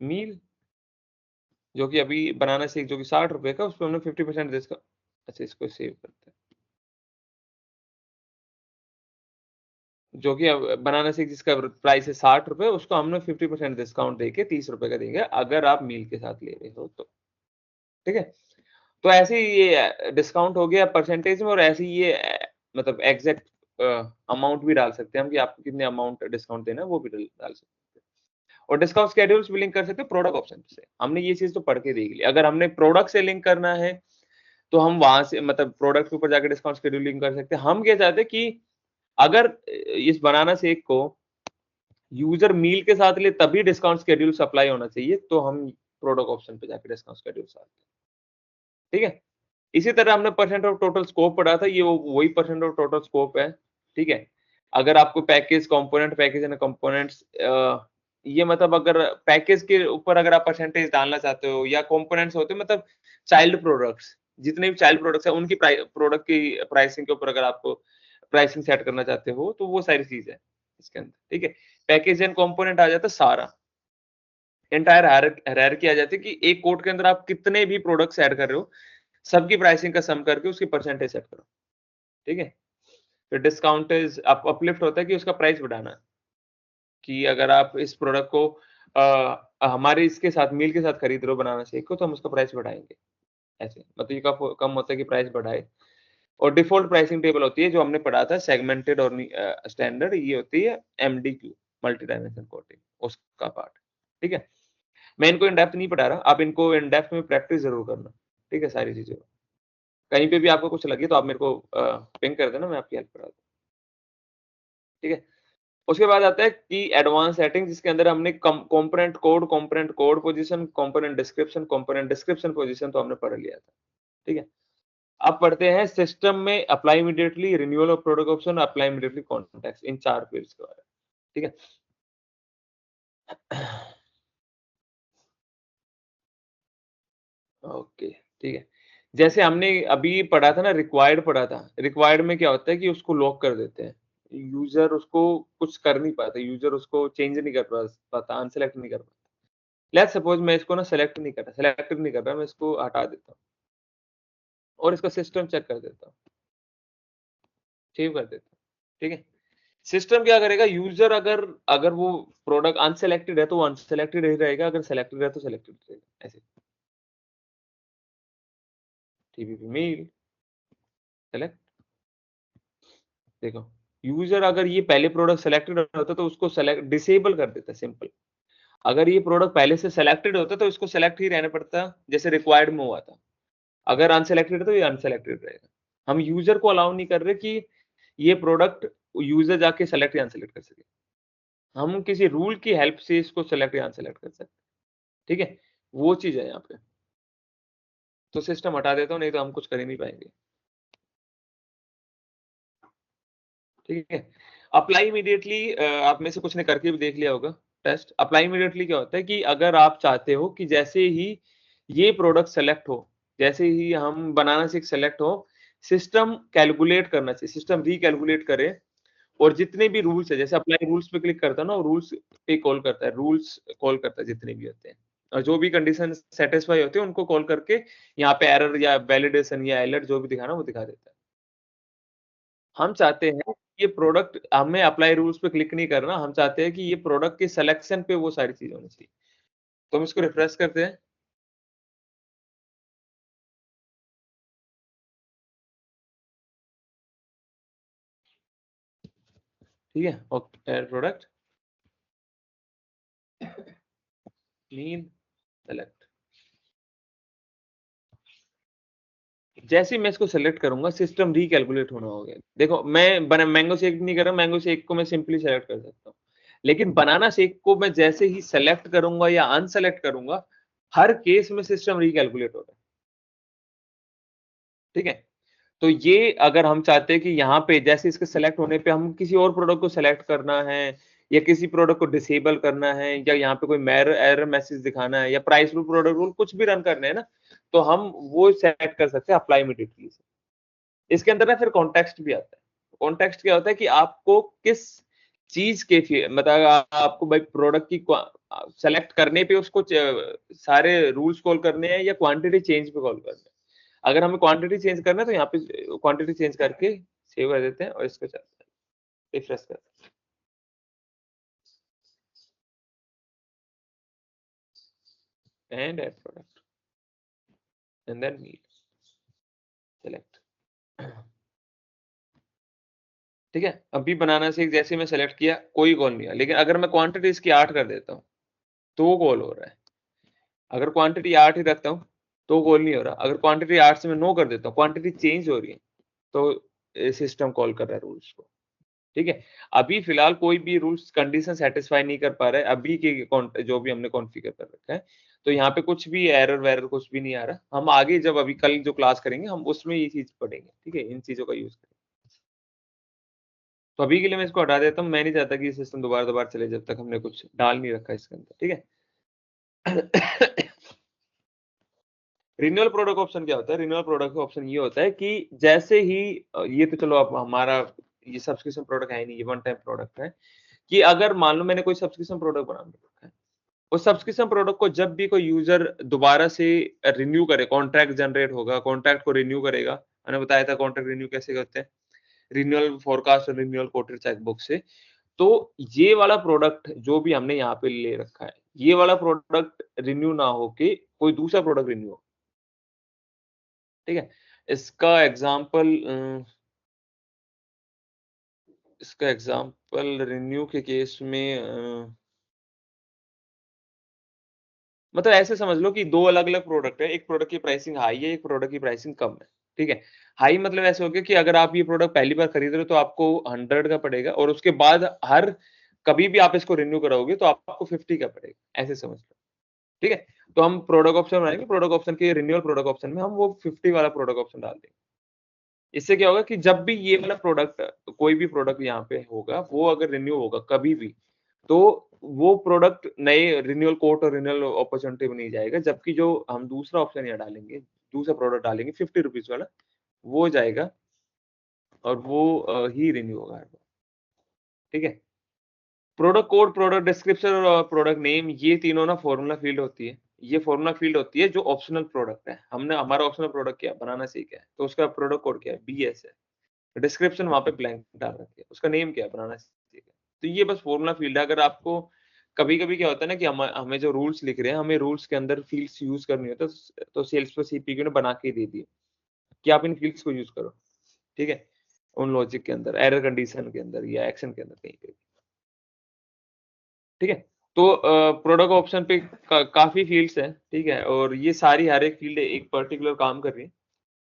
मील, जो कि अभी बनाना शेक जो कि ₹60 का उसपे हमने 50% डिस्काउंट। अच्छा, इसको सेव करते हैं। जो कि अब बनाना शेक जिसका प्राइस है ₹60 उसको हमने 50% डिस्काउंट देके ₹30 का देंगे अगर आप मील के साथ ले रहे हो तो, ठीक है? तो ऐसे ही ये डिस्काउंट हो गया परसेंटेज में और ऐसे ही ये मतलब एग्ज़ैक्ट अमाउंट भी डाल सकते हैं हम कि आपको कितने अमाउंट डिस्काउंट देना है वो भी डाल सकते हैं। और डिस्काउंट शेड्यूल्स भी लिंक कर सकते हैं प्रोडक्ट ऑप्शन से। हमने ये चीज़ तो पढ़ के देख ली। अगर हमने प्रोडक्ट से लिंक करना है, तो हम वहाँ से मतलब प्रोडक्ट के ऊपर जाके डिस्काउंट शेड्यूल लिंक कर सकते हैं। हम क्या चाहते हैं कि अगर इस बनाना शेक को यूज़र मील के साथ ले तभी डिस्काउंट शेड्यूल सप्लाई होना चाहिए, तो हम प्रोडक्ट ऑप्शन पे जाके डिस्काउंट शेड्यूल्स डालते हैं। ठीक है? इसी तरह हमने परसेंट ऑफ टोटल स्कोप पढ़ा था, ये वही परसेंट ऑफ टोटल स्कोप है, ठीक है? अगर आपको package, component, package and components ये मतलब अगर पैकेज के ऊपर अगर आप परसेंटेज डालना चाहते हो या कंपोनेंट्स होते हैं मतलब चाइल्ड प्रोडक्ट्स, जितने भी चाइल्ड प्रोडक्ट्स हैं उनकी प्रोडक्ट की प्राइसिंग के ऊपर अगर आपको प्राइसिंग सेट करना चाहते हो, तो वो सारी चीज़ है इसके अंदर, ठीक है? पैकेज एंड कंपोनेंट आ जाता है सारा, एंटायर हायरार्की आ जाती है कि एक कोड के अंदर आप कितने भी प्रोडक्ट्स ऐड कर रहे हो, सबकी प्राइसिंग का सम करके उसकी परसेंटेज सेट करो, ठीक है? फिर डिस्काउंट इज़ अपलिफ्ट होता है कि उसका प्राइस बढ़ाना है, कि अगर आप इस प्रोडक्ट को हमारे इसके साथ मील के साथ खरीद रहे हो बनाना शेक को तो हम उसका प्राइस बढ़ाएँगे, ऐसे। मतलब ये कब कम होता है कि प्राइस बढ़ाए और डिफ़ॉल्ट प्राइसिंग टेबल होती है जो हमने पढ़ा था सेगमेंटेड और स्टैंडर्ड ये होती है एमडीक्यू मल्टी डायमेंशन कोडिंग उसका पार्ट, ठीक है? मैं इनको इन डेप्थ नहीं पढ़ा रहा, आप इनको इन डेप्थ में प्रैक्टिस ज़रूर करना, ठीक है? सारी चीज़ों को। कहीं पे भी आपको कुछ लगे तो आप मेरे को पिंग कर देना, मैं आपकी हेल्प करा दूँगा, ठीक है? उसके बाद आता है कि एडवांस सेटिंग जिसके अंदर हमने component code position, component description position तो हमने पढ़ लिया था, ठीक है? अब पढ़ते हैं सिस्टम में apply immediately, renewal of product option, apply immediately context in 4 fields के बारे में, ठीक है? ओके, ठीक है। जैसे हमने अभी पढ़ा था ना रिक्वायर्ड पढ़ा था, रिक्वायर्ड में क्या होता है कि उसको लॉक कर देते हैं। यूज़र उसको कुछ कर नहीं पाता, यूज़र उसको चेंज नहीं कर पाता, अनसेलेक्ट नहीं कर पाता। लेट्स सपोज़ मैं इसको ना सेलेक्टेड नहीं कर रहा, मैं इसको हटा देता हूँ और इसका सिस्टम चेक कर देता हूँ, सेव कर देता हूँ, ठीक है? सिस्टम क्या करेगा यूज़र अगर अगर वो प्रोडक्ट अनसेलेक्टेड है, तो वो अनसेलेक्टेड ही रहेगा, अगर सेलेक्टेड है, तो सेलेक्टेड रहेगा, ऐसे। टीपीपी मेल सेलेक्ट देखो, यूज़र अगर ये पहले प्रोडक्ट सेलेक्टेड होता तो उसको सेलेक्ट डिसेबल कर देता सिंपल। अगर ये प्रोडक्ट पहले से सेलेक्टेड होता तो इसको सेलेक्ट ही रहना पड़ता, जैसे रिक्वायर्ड में हुआ था। अगर अनसेलेक्टेड है तो ये अनसेलेक्टेड रहेगा। हम यूज़र को अलाउ नहीं कर रहे कि ये प्रोडक्ट यूज़र जाके सेलेक्ट या अनसेलेक्ट कर सके। हम किसी रूल की हेल्प से इसको सेलेक्ट या अनसेलेक्ट कर सकते हैं, ठीक है? वो चीज़ है यहाँ पे। तो सिस्टम हटा देता हूँ, नहीं तो हम कुछ कर ही नहीं पाएँगे। ठीक है? अप्लाई इमीडिएटली आप में से कुछ ने करके भी देख लिया होगा टेस्ट। अप्लाई इमीडिएटली क्या होता है कि अगर आप चाहते हो कि जैसे ही ये प्रोडक्ट सेलेक्ट हो, जैसे ही हम बनाना सीख सेलेक्ट हो, सिस्टम कैलकुलेट करना चाहिए, सिस्टम रिकैलकुलेट करे और जितने भी रूल्स है, जैसे अप्लाई रूल्स पे क्लिक करता है ना, रूल्स पे कॉल करता है, रूल्स कॉल करता है जितने भी होते हैं। और जो भी कंडीशन सैटिस्फाई होते हैं, उनको कॉल करके यहाँ पे एरर या वैलिडेशन या अलर्ट जो भी दिखाना, वो दिखा देता है। हम चाहते हैं ये प्रोडक्ट हमें अप्लाई रूल्स पे क्लिक नहीं करना, हम चाहते हैं कि ये प्रोडक्ट के सिलेक्शन पे वो सारी चीज़ होनी चाहिए। तो हम इसको रिफ्रेश करते हैं, ठीक है? और ऐड प्रोडक्ट क्लीन सेलेक्ट। जैसे ही मैं इसको सेलेक्ट करूँगा, सिस्टम रिकैलकुलेट होना हो गया। देखो मैं बना मैंगो शेक नहीं कर रहा, मैंगो शेक को मैं सिंपली सेलेक्ट कर सकता हूँ। लेकिन बनाना शेक को मैं जैसे ही सेलेक्ट करूँगा या अनसेलेक्ट करूँगा, हर केस में सिस्टम रिकैलकुलेट होगा, ठीक है? तो ये अगर हम चाहते हैं कि यहाँ पे जैसे इसके सेलेक्ट होने पे हम किसी और प्रोडक्ट को सेलेक्ट करना है या किसी प्रोडक्ट को डिसेबल करना है या यहाँ पे कोई एरर मैसेज दिखाना है या प्राइस रूल प्रोडक्ट रूल कुछ भी रन करना है ना, तो हम वो सेट कर सकते हैं अप्लाई इमीडिएटली से। इसके अंदर ना फिर कॉन्टेक्स्ट भी आता है। कॉन्टेक्स्ट क्या होता है कि आपको किस चीज के मतलब आपको भाई प्रोडक्ट की सेलेक्ट करने पे उसको सारे रूल्स कॉल करने हैं या क्वांटिटी चेंज पे कॉल करना है। अगर हमें क्वांटिटी चेंज करना है तो यहाँ पे क्वांटिटी चेंज करके सेव कर देते हैं और इसको चलता है, रिफ्रेश करते हैं and add product and then meet select. ठीक है, अभी बनाना सीख जैसे मैं सेलेक्ट किया कोई कॉल नहीं आया, लेकिन अगर मैं क्वांटिटी इसकी 8 कर देता हूँ तो वो कॉल हो रहा है। अगर क्वांटिटी 8 ही रखता हूँ तो कॉल नहीं हो रहा। अगर क्वांटिटी 8 से मैं 9 कर देता हूँ, क्वांटिटी चेंज हो रही है तो सिस्टम कॉल कर रहा है रूल्स को। ठीक है, अभी फिलहाल कोई भी रूल्स कंडीशन सेटिस्फाई नहीं कर पा रहा है, अभी के जो भी हमने कॉन्फ़िगर कर रखा है, तो यहाँ पे कुछ भी एरर वेरर कुछ भी नहीं आ रहा। हम आगे जब अभी कल जो क्लास करेंगे हम उसमें ये चीज़ पढ़ेंगे, ठीक है? इन चीज़ों का यूज़ करेंगे। तो अभी के लिए मैं इसको हटा देता हूँ, मैं नहीं चाहता कि ये सिस्टम दोबारा-दोबारा चले जब तक हमने कुछ डाल नहीं रखा है इसके अंदर, ठीक है? रिन्यूअल प्रोडक्ट ऑप्शन क्या होता है? रिन्यूअल प्रोडक्ट ऑप्शन ये होता है कि जैसे ही ये तो चलो अब हमारा ये सब्सक्रिप्शन प्रोडक्ट है ही नहीं, ये वन टाइम प्रोडक्ट है, कि अगर मान लो मैंने कोई सब्सक्रिप्शन प्रोडक्ट बना के रखा है, उस सब्सक्रिप्शन प्रोडक्ट को जब भी कोई यूज़र दोबारा से रिन्यू करे, कॉन्ट्रैक्ट जनरेट होगा, कॉन्ट्रैक्ट को रिन्यू करेगा। मैंने बताया था कॉन्ट्रैक्ट रिन्यू कैसे करते हैं, रिन्यूअल फोरकास्ट और रिन्यूअल क्वोटेड चेकबुक से। तो ये वाला प्रोडक्ट जो भी हमने यहाँ पे ले रखा है, ये वाला प्रोडक्ट रिन्यू ना होके कोई दूसरा प्रोडक्ट रिन्यू हो, ठीक है? इसका एग्ज़ाम्पल रिन्यू के केस में मतलब ऐसे समझ लो कि 2 अलग-अलग प्रोडक्ट है, एक प्रोडक्ट की प्राइसिंग हाई है, एक प्रोडक्ट की प्राइसिंग कम है, ठीक है? हाई मतलब ऐसे हो गया कि अगर आप ये प्रोडक्ट पहली बार खरीद रहे हो तो आपको 100 का पड़ेगा और उसके बाद हर कभी भी आप इसको रिन्यू कराओगे तो आपको 50 का पड़ेगा, ऐसे समझ लो, ठीक है? तो हम प्रोडक्ट ऑप्शन बनाएँगे, प्रोडक्ट ऑप्शन के रिन्यूअल प्रोडक्ट ऑप्शन में हम वो 50 वाला प्रोडक्ट ऑप्शन डाल देंगे। इससे क्या होगा कि जब भी ये वाला प्रोडक्ट कोई भी प्रोडक्ट यहाँ पे होगा, वो अगर रिन्यू होगा कभी भी, तो वो प्रोडक्ट नए रिन्यूअल कोट और रिन्यूअल अपॉर्च्युनिटी में नहीं जाएगा, जबकि जो हम दूसरा ऑप्शन यहाँ डालेंगे, दूसरा प्रोडक्ट डालेंगे ₹50 वाला, वो जाएगा और वो ही रिन्यू होगा हर बार, ठीक है? प्रोडक्ट कोड, प्रोडक्ट डिस्क्रिप्शन और प्रोडक्ट नेम ये तीनों ना फ़ॉर्मूला फ़ील्ड होती है। ये फ़ॉर्मूला फ़ील्ड होती है जो ऑप्शनल प्रोडक्ट है। हमने हमारा ऑप्शनल प्रोडक्ट क्या है? बनाना सीख है, तो उसका प्रोडक्ट कोड क्या है? बीएस है। डिस्क्रिप्शन वहाँ पे ब्लैंक डाल रखी है। उसका नेम क्या है? बनाना सीख है। तो ये बस फ़ॉर्मूला फ़ील्ड है। अगर आपको कभी-कभी क्या होता है ना कि हमें जो रूल्स लिख रहे हैं, हमें रूल्स के अंदर फ़ील्ड्स यूज़ करनी होती है, तो सेल्सफोर्स सीपीक्यू ने बना के दे दी है कि आप इन फ़ील्ड्स को यूज़ करो, ठीक है? उन लॉजिक के अंदर, एरर कंडीशन के अंदर या एक्शन के अंदर कहीं पे भी, ठीक है? तो प्रोडक्ट ऑप्शन पे काफ़ी फ़ील्ड्स हैं, ठीक है? और ये सारी हर एक फ़ील्ड एक पर्टिकुलर काम कर रही है।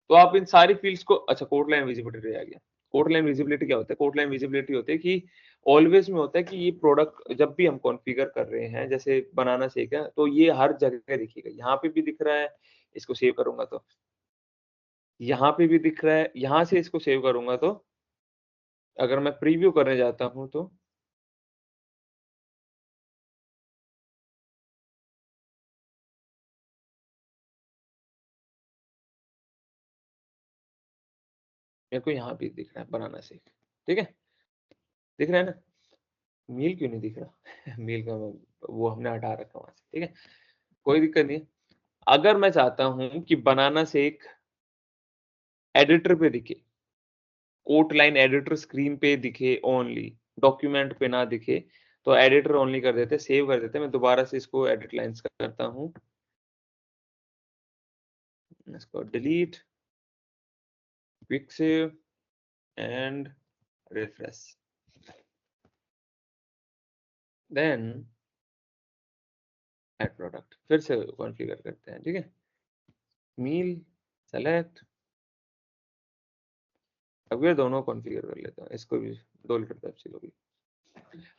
तो आप इन सारी फ़ील्ड्स को अच्छा कोड लाइन विज़िबिलिटी आ गया। कोड लाइन विज़िबिलिटी क्या होता है? कोड लाइन विज़िबिलिटी होती है कि ऑलवेज़ में होता है कि ये प्रोडक्ट जब भी हम कॉन्फ़िगर कर रहे हैं, जैसे बनाना शेक है, तो ये हर जगह दिखेगा। यहाँ पे भी दिख रहा है, इसको सेव करूँगा तो। यहाँ पे भी दिख रहा है, यहाँ से इसको सेव करूँगा तो अगर मैं प्रीव्यू करने जाता हूँ तो मेरे को यहाँ भी दिख रहा है बनाना शेक, ठीक है? दिख रहा है ना? मील क्यों नहीं दिख रहा? मील का वो हमने हटा रखा वहाँ से, ठीक है? कोई दिक्कत नहीं है। अगर मैं चाहता हूँ कि बनाना शेक एडिटर पे दिखे, कोट लाइन एडिटर स्क्रीन पे दिखे ओनली, डॉक्यूमेंट पे ना दिखे, तो एडिटर ओनली कर देते हैं, सेव कर देते हैं। मैं दोबारा से इसको एडिट लाइन्स करता हूँ। इसको delete, quick save and refresh. Then add product फिर से कॉन्फ़िगर करते हैं, ठीक है? मील सेलेक्ट अब ये दोनों कॉन्फ़िगर कर लेता हूँ। इसको भी 2 लीटर पेप्सी को भी।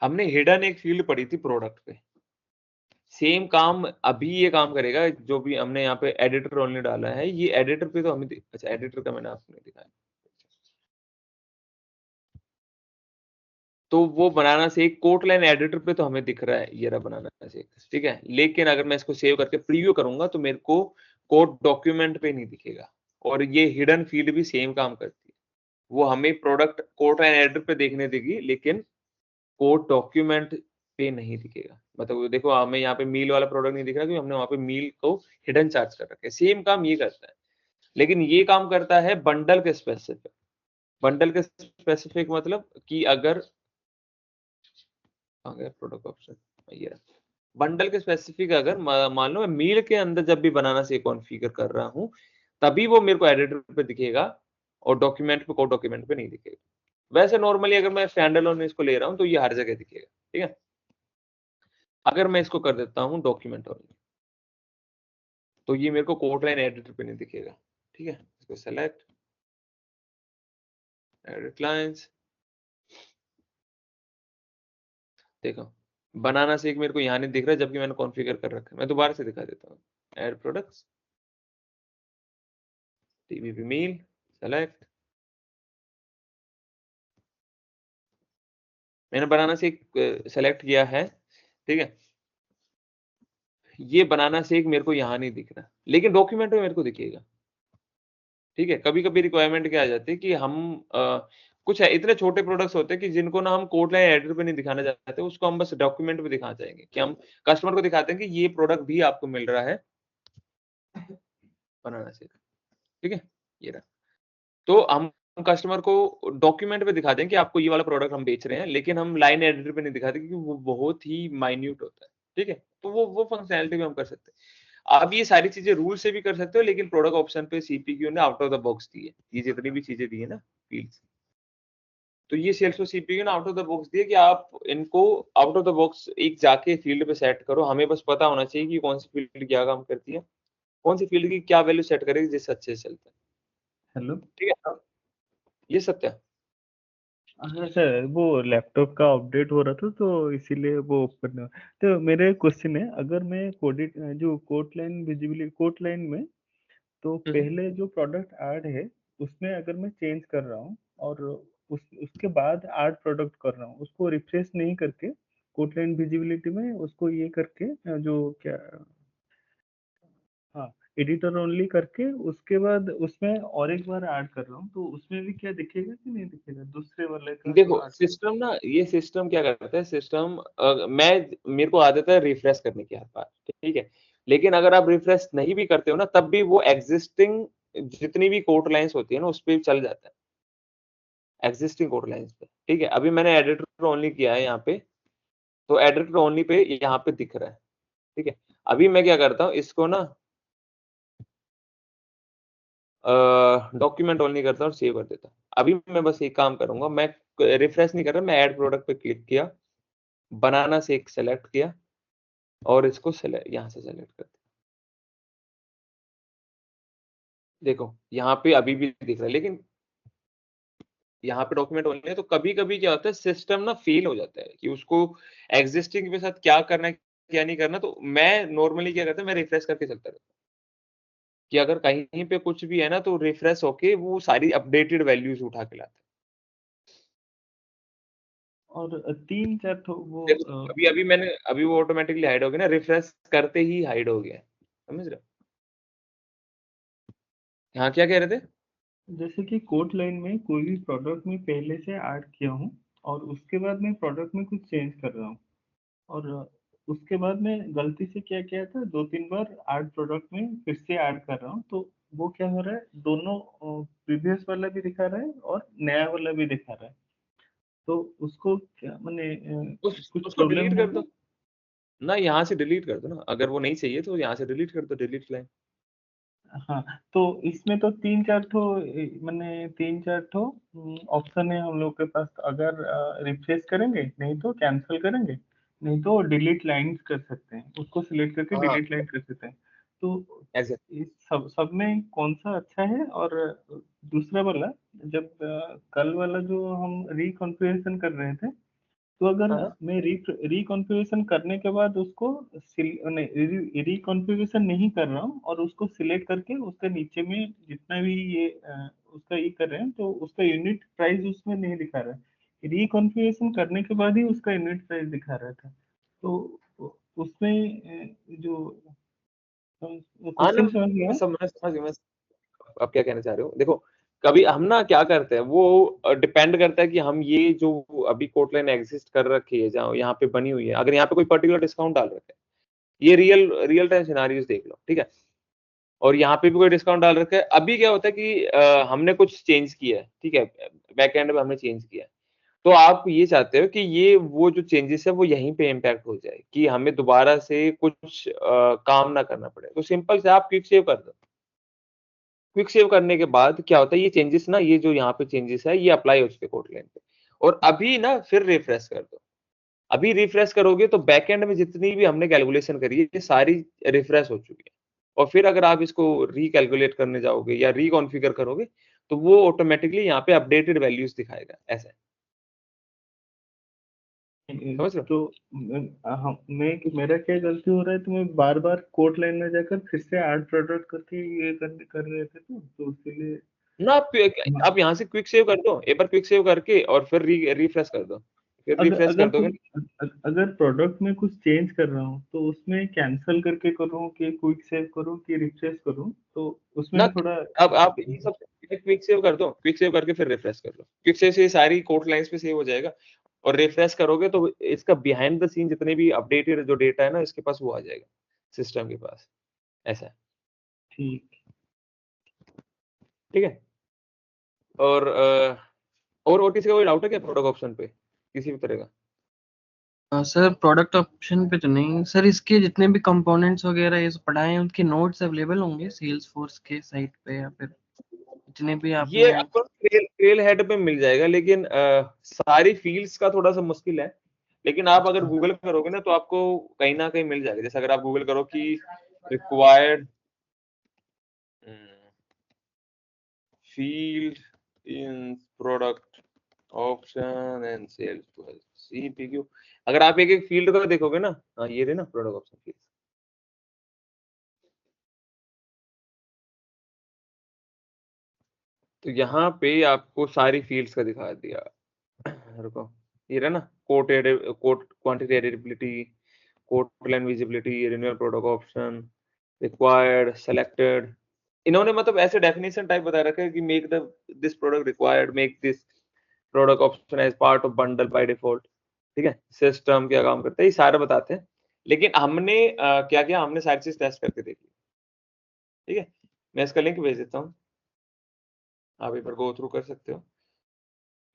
हमने हिडन एक फ़ील्ड पढ़ी थी प्रोडक्ट पे। सेम काम अभी ये काम करेगा जो भी हमने यहाँ पे एडिटर ओनली डाला है, ये एडिटर पे तो हमें अच्छा एडिटर का मैंने आपको नहीं दिखाया। तो वो banana shake quote line editor पे तो हमें दिख रहा है, ये रहा बनाना शेक, ठीक है? लेकिन अगर मैं इसको सेव करके प्रीव्यू करूँगा तो मेरे को कोड डॉक्यूमेंट पे नहीं दिखेगा और ये हिडन फ़ील्ड भी सेम काम करती है। वो हमें प्रोडक्ट कोट लाइन एडिटर पे देखने देगी लेकिन कोड डॉक्यूमेंट पे नहीं दिखेगा। मतलब देखो हमें यहाँ पे मील वाला प्रोडक्ट नहीं दिख रहा क्योंकि हमने वहाँ पे मील को हिडन चार्ज कर रखा है। सेम काम ये करता है, लेकिन ये काम करता है बंडल के स्पेसिफिक। बंडल के स्पेसिफिक मतलब कि अगर आ गया प्रोडक्ट ऑप्शन ये रहा। बंडल के स्पेसिफिक अगर मान लो मैं मील के अंदर जब भी बनाना से कॉन्फ़िगर कर रहा हूँ, तभी वो मेरे को एडिटर पे दिखेगा और डॉक्यूमेंट पे कोड डॉक्यूमेंट पे नहीं दिखेगा। वैसे नॉर्मली अगर मैं स्टैंडअलोन में इसको ले रहा हूँ तो ये हर जगह दिखेगा, ठीक है? अगर मैं इसको कर देता हूँ डॉक्यूमेंट ओनली, तो ये मेरे को कोड लाइन एडिटर पे नहीं दिखेगा, ठीक है? इसको सेलेक्ट, एडिट लाइन्स, देखो बनाना शेक मेरे को यहाँ नहीं दिख रहा जबकि मैंने कॉन्फ़िगर कर रखा है। मैं दोबारा से दिखा देता हूँ। ऐड प्रोडक्ट्स, टीबीपी मील, सेलेक्ट, मैंने बनाना शेक सेलेक्ट किया है, ठीक है? ये बनाना शेक मेरे को यहाँ नहीं दिख रहा, लेकिन डॉक्यूमेंट में मेरे को दिखेगा, ठीक है? कभी-कभी रिक्वायरमेंट क्या आ जाती है कि हम कुछ है इतने छोटे प्रोडक्ट्स होते हैं कि जिनको ना हम कोड लाइन एडिटर पे नहीं दिखाना चाहते, उसको हम बस डॉक्यूमेंट पे दिखाना चाहेंगे कि हम कस्टमर को दिखाते हैं कि ये प्रोडक्ट भी आपको मिल रहा है बनाना से, ठीक है? ये रहा। तो हम कस्टमर को डॉक्यूमेंट पे दिखा दें कि आपको ये वाला प्रोडक्ट हम बेच रहे हैं, लेकिन हम लाइन एडिटर पे नहीं दिखाते क्योंकि वो बहुत ही माइन्यूट होता है, ठीक है? तो वो फंक्शनैलिटी भी हम कर सकते हैं। आप ये सारी चीज़ें रूल से भी कर सकते हो, लेकिन प्रोडक्ट ऑप्शन पे सीपीक्यू ने आउट ऑफ द बॉक्स दी है। ये जितनी भी चीज़ें दी है ना फील्ड्स, तो ये सेल्सफोर्स सीपीक्यू ने आउट ऑफ द बॉक्स दी है कि आप इनको आउट ऑफ द बॉक्स एक जाके फील्ड पे सेट करो। हमें बस पता होना चाहिए कि कौन सी फील्ड क्या काम करती है, कौन सी फील्ड की क्या वैल्यू सेट करेगी जिससे अच्छे से चलता है, हेलो। ठीक है? ये सत्य है। हाँ सर, वो लैपटॉप का अपडेट हो रहा था तो इसीलिए वो ओपन। तो मेरा क्वेश्चन है, अगर मैं कोडिट जो code line visibility code line में, तो हुँ, हुँ। पहले जो प्रोडक्ट ऐड है उसमें अगर मैं चेंज कर रहा हूँ और उसके बाद ऐड प्रोडक्ट कर रहा हूँ, उसको रिफ्रेश नहीं करके कोड लाइन विजिबिलिटी में उसको ये करके जो क्या, हाँ, एडिटर ओनली करके उसके बाद उसमें और एक बार ऐड कर रहा हूँ, तो उसमें भी क्या दिखेगा कि नहीं दिखेगा दूसरे वाले का जो देखो ऐड कर। सिस्टम ना ये सिस्टम क्या करता है सिस्टम मेरे को आदत है रिफ्रेश करने की हर बार, ठीक है? लेकिन अगर आप रिफ्रेश नहीं भी करते हो ना तब भी वो एग्जिस्टिंग जितनी भी कोड लाइन्स होती है ना उस पे चल जाता है, एग्जिस्टिंग कोड लाइन्स पे, ठीक है? अभी मैंने एडिटर ओनली किया है यहाँ पे, तो एडिटर ओनली पे यहाँ पे दिख रहा है, ठीक है? अभी मैं क्या करता हूँ इसको ना डॉक्यूमेंट ओनली करता हूँ और सेव कर देता हूँ। अभी मैं बस एक काम करूँगा, मैं रिफ्रेश नहीं कर रहा, मैं ऐड प्रोडक्ट पे क्लिक किया, बनाना से एक सेलेक्ट किया और इसको यहाँ से सेलेक्ट कर दिया। देखो यहाँ पे अभी भी दिख रहा है, लेकिन यहाँ पे डॉक्यूमेंट ओनली है, तो कभी-कभी क्या होता है सिस्टम ना फेल हो जाता है कि उसको एग्जिस्टिंग के साथ क्या करना है, क्या नहीं करना, तो मैं नॉर्मली क्या करता हूँ, मैं रिफ्रेश करके चलता रहता हूँ कि अगर कहीं पे कुछ भी है ना तो रिफ्रेश होके वो सारी अपडेटेड वैल्यूज़ उठा के लाता है। और तीन चार तो वो देखो अभी वो ऑटोमैटिकली हाइड हो गया ना, रिफ्रेश करते ही हाइड हो गया है। समझ रहे हो? हाँ, क्या कह रहे थे? जैसे कि कोड लाइन में कोई भी प्रोडक्ट में पहले से ऐड किया हूँ और उसके बाद मैं प्रोडक्ट में कुछ चेंज कर रहा हूँ, और उसके बाद मैं गलती से क्या किया था, दो तीन बार ऐड प्रोडक्ट में फिर से ऐड कर रहा हूँ, तो वो क्या हो रहा है, दोनों प्रीवियस वाला भी दिखा रहा है और नया वाला भी दिखा रहा है, तो उसको क्या मैंने कुछ उसको प्रॉब्लम डिलीट कर होगा। दो ना, यहाँ से डिलीट कर दो ना, अगर वो नहीं चाहिए तो यहाँ से डिलीट कर दो, डिलीट लाइन। हाँ, तो इसमें तो तीन चार ठो मैंने तीन चार ठो ऑप्शन है हम लोग के पास, अगर रिफ्रेश करेंगे, नहीं तो कैंसिल करेंगे, नहीं तो डिलीट लाइंस कर सकते हैं, उसको सिलेक्ट करके हाँ, डिलीट लाइन कर सकते हैं। तो एग्ज़ैक्ट इस सब में कौन सा अच्छा है? और दूसरा वाला, जब कल वाला जो हम रिकॉन्फ़िगरेशन कर रहे थे, तो अगर हाँ, हाँ। मैं रिकॉन्फ़िगरेशन करने के बाद उसको रिकॉन्फ़िगरेशन नहीं कर रहा हूँ और उसको सिलेक्ट करके उसके नीचे में जितना भी ये उसका ये कर रहे हैं, तो उसका यूनिट प्राइस उसमें नहीं दिखा रहा है, रिकॉन्फ़िगरेशन करने के बाद ही उसका यूनिट प्राइस दिखा रहा था, तो उसमें जो हाँ ना, क्वेश्चन समझ गया। मैं समझ गया, मैं आप क्या कहना चाह रहे हो। देखो, कभी हम ना क्या करते हैं वो डिपेंड करता है कि हम ये जो अभी कोट लाइन एग्ज़िस्ट कर रखी है, जहाँ यहाँ पे बनी हुई है, अगर यहाँ पे कोई पर्टिकुलर डिस्काउंट डाल रखा है, ये रियल टाइम सिनेरियोज़ देख लो, ठीक है? और यहाँ पे भी कोई डिस्काउंट डाल रखा है। अभी क्या होता है कि हमने कुछ चेंज किया है, ठीक है? बैक एंड में हमने चेंज किया है। तो आप ये चाहते हो कि ये वो जो चेंजेस है वो यहीं पे इम्पैक्ट हो जाए कि हमें दोबारा से कुछ काम ना करना पड़े। तो सिंपल से आप क्विक सेव कर दो। क्विक सेव करने के बाद क्या होता है ये चेंजेस ना ये जो यहाँ पे चेंजेस है ये अप्लाई हो चुके कोड लाइन पे। और अभी ना फिर रिफ्रेश कर दो। अभी रिफ्रेश करोगे तो बैकएंड में जितनी भी हमने कैलकुलेशन करी है ये सारी रिफ्रेश हो चुकी है। और फिर अगर आप इसको रिकैलकुलेट करने जाओगे या रिकॉन्फिगर करोगे तो वो ऑटोमैटिकली यहाँ पे अपडेटेड वैल्यूज़ दिखाएगा, ऐसा है। समझ रहे हो? तो हम मैं मेरा क्या गलती हो रहा है, तो मैं बार बार कोर्ट लाइन में जाकर फिर से ऐड प्रोडक्ट करके ये कर रहे थे, तो इसीलिए। ना आप यहाँ से क्विक सेव कर दो। एक बार क्विक सेव करके और फिर रिफ्रेश कर दो। फिर अगर रिफ्रेश अगर कर दोगे कुछ अगर प्रोडक्ट में कुछ चेंज कर रहा हूँ, तो उसमें कैंसिल करके करूँ कि क्विक सेव करूँ कि रिफ्रेश करूँ, तो ना उसमें थोड़ा। अब आप ये सब क्विक सेव कर दो, क्विक सेव करके फिर रिफ्रेश कर लो। क्विक सेव से ये सारी कोड लाइन्स पे सेव हो जाएगा और रिफ्रेश करोगे तो इसका बिहाइंड द सीन जितने भी अपडेटेड जो डेटा है ना इसके पास वो आ जाएगा, सिस्टम के पास। ऐसा है, ठीक। ठीक है? और ओटीसी का कोई डाउट है क्या प्रोडक्ट ऑप्शन पे किसी भी तरह का? सर प्रोडक्ट ऑप्शन पे तो नहीं सर, इसके जितने भी कंपोनेंट्स वगैरह ये सब पढ़ाए हैं उनके नोट्स अवेलेबल होंगे सेल्स फोर्स के साइट पे, या फिर जितने भी ये आपने आपको ट्रेल हेड पे मिल जाएगा, लेकिन सारी फील्ड्स का थोड़ा सा मुश्किल है। लेकिन आप अगर गूगल करोगे ना तो आपको कहीं ना कहीं मिल जाएगा। जैसे अगर आप गूगल करो कि required field in product option and sales tools CPQ। अगर आप एक एक फील्ड का देखोगे ना, हाँ ये रहे ना प्रोडक्ट ऑप्शन फील्ड, तो यहाँ पे आपको सारी फील्ड्स का दिखा दिया। रुको, ये रहा ना quote quantity editability, quote line visibility, renewal product option, required, selected. इन्होंने मतलब ऐसे डेफिनेशन टाइप बता रखा है कि make the this product required, make this product option as part of bundle by default. ठीक है, सिस्टम क्या काम करता है ये सारे बताते हैं। लेकिन हमने क्या किया, हमने सारी चीज टेस्ट करके देखी। ठीक है, मैं इसका लिंक भेज देता हूँ, आप एक बार गो थ्रू कर सकते हो।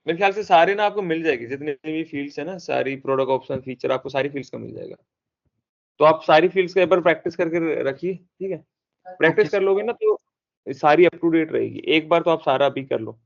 मेरे ख्याल से सारे ना आपको मिल जाएगी, जितनी भी फील्ड्स है ना, सारी प्रोडक्ट ऑप्शन फीचर आपको सारी फील्ड्स का मिल जाएगा। तो आप सारी फील्ड्स का एक बार प्रैक्टिस करके रखिए। ठीक है, प्रैक्टिस कर लोगे ना तो सारी अप टू डेट रहेगी। एक बार तो आप सारा अभी कर लो।